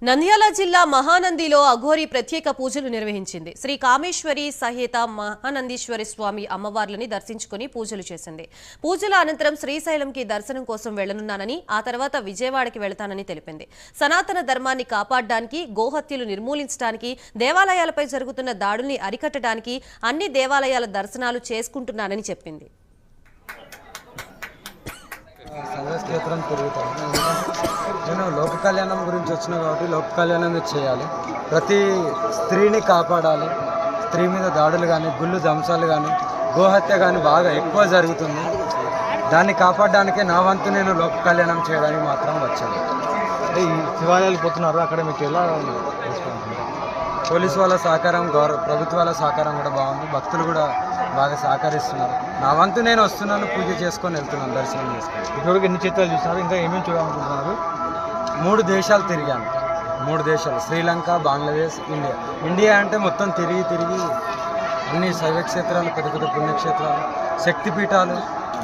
నంద్యాల జిల్లా మహానందిలో అఘోరి ప్రత్యేక పూజలు నిర్వహించింది. శ్రీ కామేశ్వరి సహిత మహానందీశ్వరి స్వామి అమ్మవార్లని దర్శించుకుని పూజలు చేసింది. పూజల అనంతరం శ్రీశైలంకి దర్శనం కోసం వెళ్లనున్నానని, ఆ తర్వాత విజయవాడకి వెళతానని తెలిపింది. సనాతన ధర్మాన్ని కాపాడడానికి, గోహత్యలు నిర్మూలించడానికి, దేవాలయాలపై జరుగుతున్న దాడుల్ని అరికట్టడానికి అన్ని దేవాలయాల దర్శనాలు చేసుకుంటున్నానని చెప్పింది. సర్వక్షేత్రం తిరుగుతాను. నేను లోక కళ్యాణం గురించి వచ్చిన కాబట్టి లోక కళ్యాణం చేయాలి. ప్రతి స్త్రీని కాపాడాలి. స్త్రీ మీద దాడులు కానీ, గుళ్ళు ధ్వంసాలు కానీ, గోహత్య కానీ బాగా ఎక్కువ జరుగుతుంది. దాన్ని కాపాడడానికే నా వంతు నేను లోక కళ్యాణం చేయడానికి మాత్రం వచ్చాను. ఈ శివాలయాలు పోతున్నారు, అక్కడ మీకు ఎలా పోలీసు వాళ్ళ సహకారం, ప్రభుత్వాల సహకారం కూడా బాగుంది. భక్తులు కూడా బాగా సహకరిస్తున్నారు. నా వంతు నేను వస్తున్నాను, పూజ చేసుకొని వెళ్తున్నాను, దర్శనం చేసుకొని. ఇప్పుడు ఎన్ని చిత్రాలు చూస్తున్నారు, ఇంకా ఏమేమి చూడాలనుకుంటున్నారు? 3 దేశాలు తిరిగాను. 3 దేశాలు: శ్రీలంక, బంగ్లాదేశ్, ఇండియా అంటే మొత్తం తిరిగి అన్ని శైవ క్షేత్రాలు, పెద్ద పెద్ద పుణ్యక్షేత్రాలు, శక్తిపీఠాలు,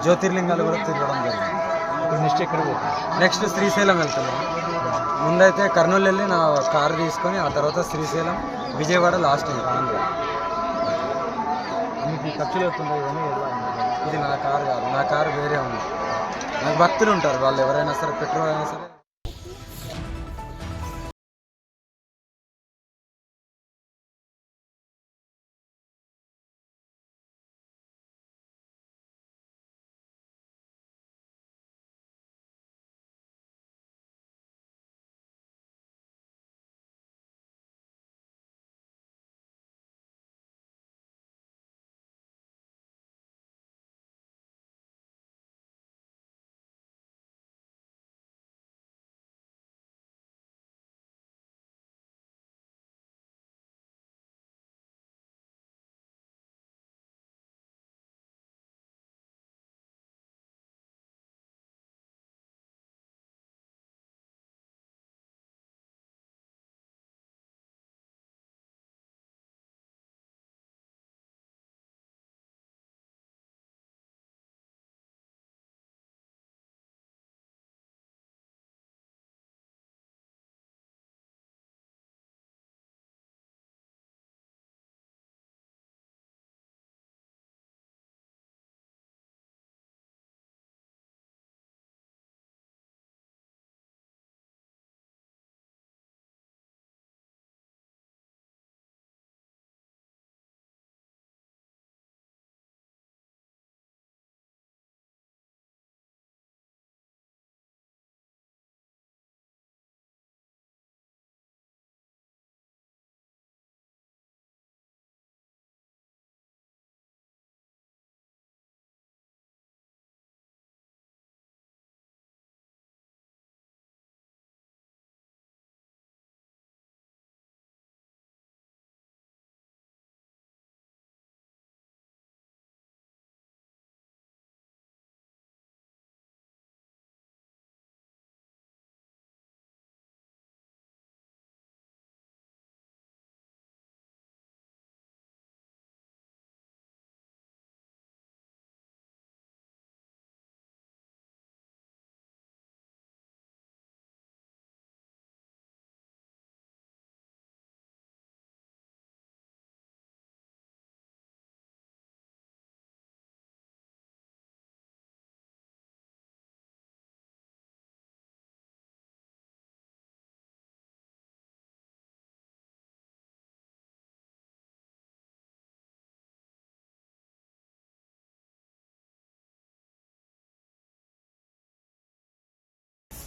జ్యోతిర్లింగాలు కూడా తిరగడం జరిగింది. ఇప్పుడు నెక్స్ట్ ఎక్కడ పోతుంది? నెక్స్ట్ శ్రీశైలం వెళ్తున్నాను. ముందైతే కర్నూలు వెళ్ళి నా కారు తీసుకొని, ఆ తర్వాత శ్రీశైలం, విజయవాడ, లాస్ట్ ఆంధ్ర. మీకు ఖర్చులు అవుతుంటాయి కానీ ఇది నా కారు కాదు, నా కారు వేరే ఉంది. నాకు భక్తులు ఉంటారు, వాళ్ళు ఎవరైనా సరే, పెట్రోల్ అయినా సరే